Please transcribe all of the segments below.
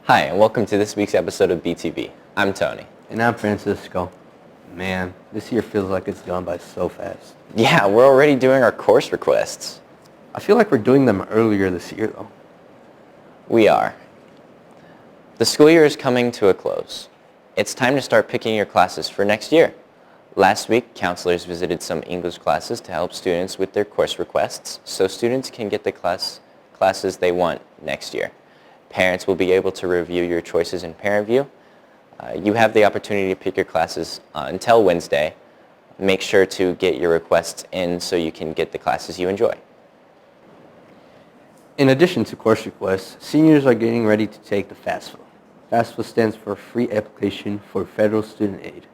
Hi, and welcome to this week's episode of BTV. I'm Tony. And I'm Francisco. Man, this year feels like it's gone by so fast. Yeah, we're already doing our course requests. I feel like we're doing them earlier this year, though. We are. The school year is coming to a close. It's time to start picking your classes for next year. Last week, counselors visited some English classes to help students with their course requests so students can get the classes they want next year. Parents will be able to review your choices in Parent View. You have the opportunity to pick your classes until Wednesday. Make sure to get your requests in so you can get the classes you enjoy. In addition to course requests, seniors are getting ready to take the FAFSA. FAFSA stands for Free Application for Federal Student Aid.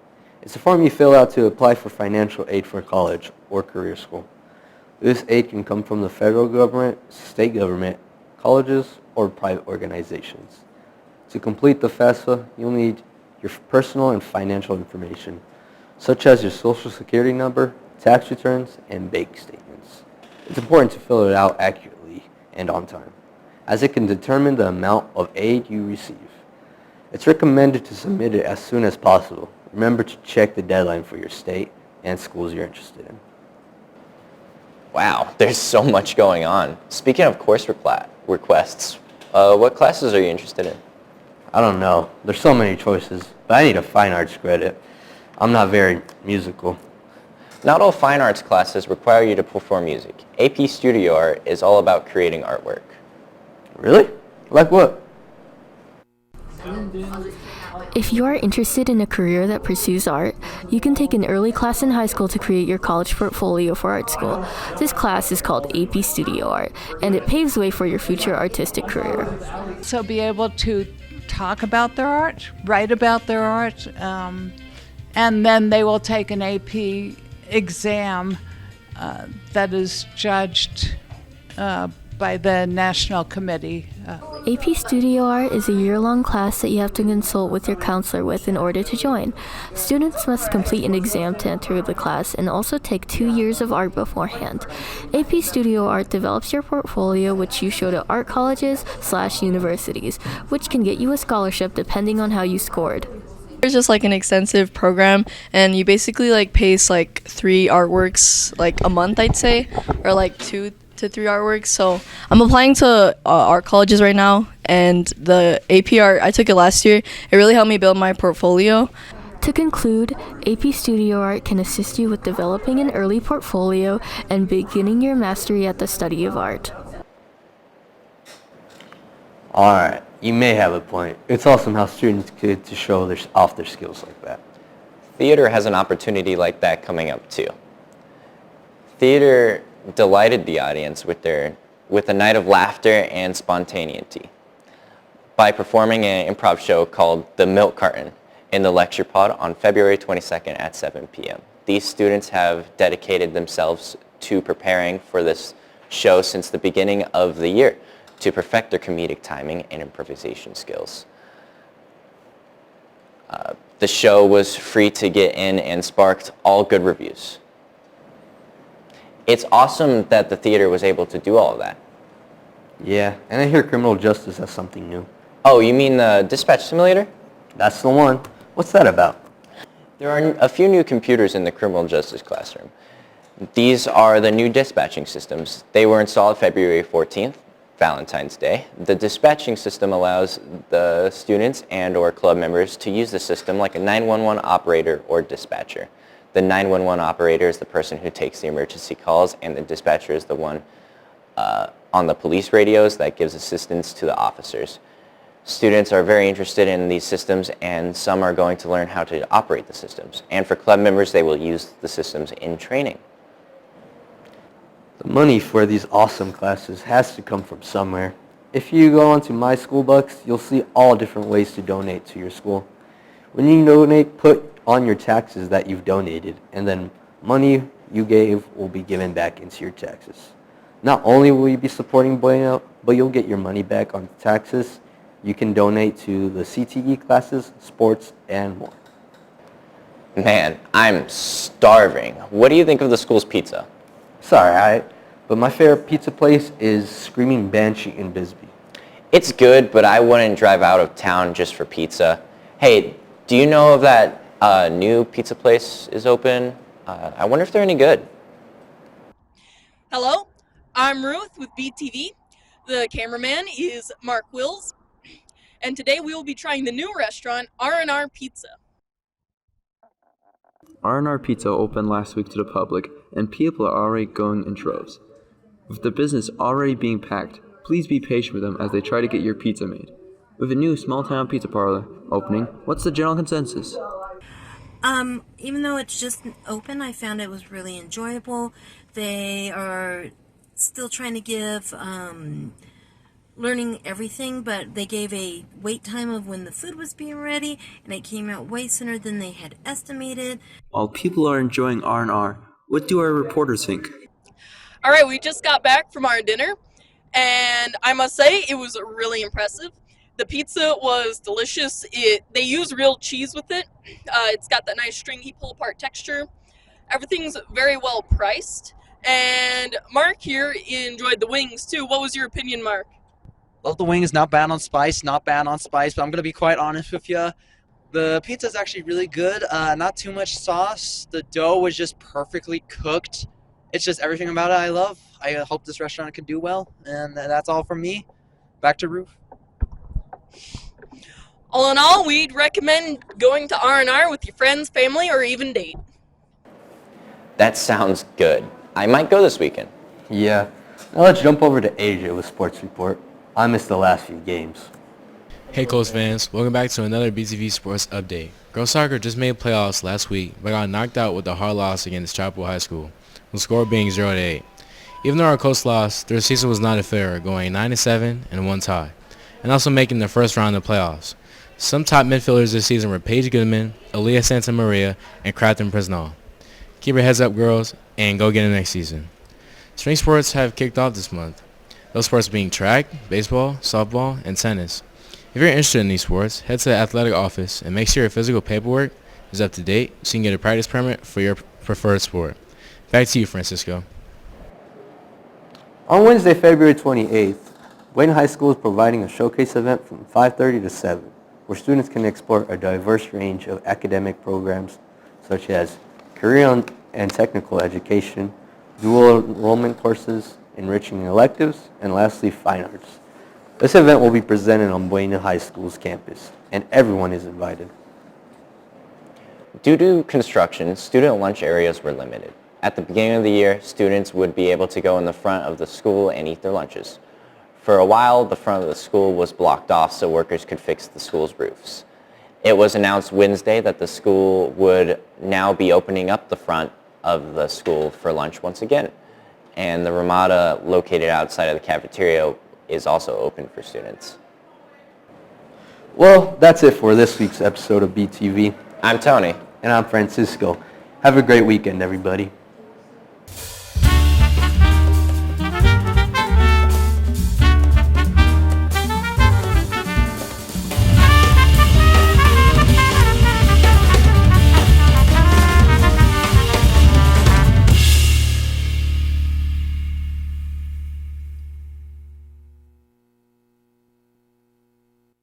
It's a form you fill out to apply for financial aid for college or career school. This aid can come from the federal government, state government, colleges, or private organizations. To complete the FAFSA, you'll need your personal and financial information, such as your social security number, tax returns, and bank statements. It's important to fill it out accurately and on time, as it can determine the amount of aid you receive. It's recommended to submit it as soon as possible. Remember to check the deadline for your state and schools you're interested in. Wow, there's so much going on. Speaking of course requests, what classes are you interested in? I don't know. There's so many choices, but I need a fine arts credit. I'm not very musical. Not all fine arts classes require you to perform music. AP Studio Art is all about creating artwork. Really? Like what? If you are interested in a career that pursues art, you can take an early class in high school to create your college portfolio for art school. This class is called AP Studio Art, and it paves the way for your future artistic career. So be able to talk about their art, write about their art, and then they will take an AP exam that is judged by the National Committee. AP Studio Art is a year-long class that you have to consult with your counselor with in order to join. Students must complete an exam to enter the class and also take 2 years of art beforehand. AP Studio Art develops your portfolio, which you show to art colleges/universities, which can get you a scholarship depending on how you scored. There's just like an extensive program, and you basically pace 3 artworks a month, I'd say, or 2 to 3 artworks. So I'm applying to art colleges right now, and the AP art, I took it last year. It really helped me build my portfolio. To conclude, AP Studio Art can assist you with developing an early portfolio and beginning your mastery at the study of art. Alright, you may have a point. It's awesome how students get to show off their skills like that. Theater has an opportunity like that coming up too. Theater delighted the audience with a night of laughter and spontaneity by performing an improv show called The Milk Carton in the lecture pod on February 22nd at 7 p.m. These students have dedicated themselves to preparing for this show since the beginning of the year to perfect their comedic timing and improvisation skills. The show was free to get in and sparked all good reviews. It's awesome that the theater was able to do all of that. Yeah, and I hear criminal justice has something new. Oh, you mean the dispatch simulator? That's the one. What's that about? There are a few new computers in the criminal justice classroom. These are the new dispatching systems. They were installed February 14th, Valentine's Day. The dispatching system allows the students and or club members to use the system like a 911 operator or dispatcher. The 911 operator is the person who takes the emergency calls, and the dispatcher is the one on the police radios that gives assistance to the officers. Students are very interested in these systems, and some are going to learn how to operate the systems. And for club members, they will use the systems in training. The money for these awesome classes has to come from somewhere. If you go onto My School Bucks, you'll see all different ways to donate to your school. When you donate, put on your taxes that you've donated, and then money you gave will be given back into your taxes. Not only will you be supporting Bueno, but you'll get your money back on taxes. You can donate to the CTE classes, sports, and more. Man, I'm starving. What do you think of the school's pizza? It's alright, but my favorite pizza place is Screaming Banshee in Bisbee. It's good, but I wouldn't drive out of town just for pizza. Hey, do you know if that new pizza place is open? I wonder if they're any good. Hello, I'm Ruth with BTV. The cameraman is Mark Wills, and today we will be trying the new restaurant, R&R Pizza. R&R Pizza opened last week to the public, and people are already going in droves. With the business already being packed, please be patient with them as they try to get your pizza made. With a new small-town pizza parlor opening, what's the general consensus? Even though it's just open, I found it was really enjoyable. They are still trying to give learning everything, but they gave a wait time of when the food was being ready, and it came out way sooner than they had estimated. While people are enjoying R&R, what do our reporters think? All right, we just got back from our dinner, and I must say it was really impressive. The pizza was delicious. They use real cheese with it. It's got that nice stringy pull-apart texture. Everything's very well priced. And Mark here enjoyed the wings too. What was your opinion, Mark? Love the wings, not bad on spice, but I'm going to be quite honest with you. The pizza is actually really good, not too much sauce. The dough was just perfectly cooked. It's just everything about it I love. I hope this restaurant can do well, and that's all from me. Back to Ruth. All in all, we'd recommend going to R&R with your friends, family, or even date. That sounds good. I might go this weekend. Yeah. Now let's jump over to Asia with Sports Report. I missed the last few games. Hey Colts fans, welcome back to another BTV Sports Update. Girls soccer just made playoffs last week, but got knocked out with a hard loss against Chapel High School, the score being 0-8. Even though our Colts lost, their season was not a failure, going 9-7 and 1 tie, and also making the first round of the playoffs. Some top midfielders this season were Paige Goodman, Aaliyah Santa Maria, and Crafton Presnall. Keep your heads up, girls, and go get it next season. Spring sports have kicked off this month. Those sports being track, baseball, softball, and tennis. If you're interested in these sports, head to the athletic office and make sure your physical paperwork is up to date so you can get a practice permit for your preferred sport. Back to you, Francisco. On Wednesday, February 28th, Wayne High School is providing a showcase event from 5:30 to 7, where students can explore a diverse range of academic programs such as career and technical education, dual enrollment courses, enriching electives, and lastly, fine arts. This event will be presented on Wayne High School's campus, and everyone is invited. Due to construction, student lunch areas were limited. At the beginning of the year, students would be able to go in the front of the school and eat their lunches. For a while, the front of the school was blocked off so workers could fix the school's roofs. It was announced Wednesday that the school would now be opening up the front of the school for lunch once again. And the Ramada located outside of the cafeteria is also open for students. Well, that's it for this week's episode of BTV. I'm Tony. And I'm Francisco. Have a great weekend, everybody.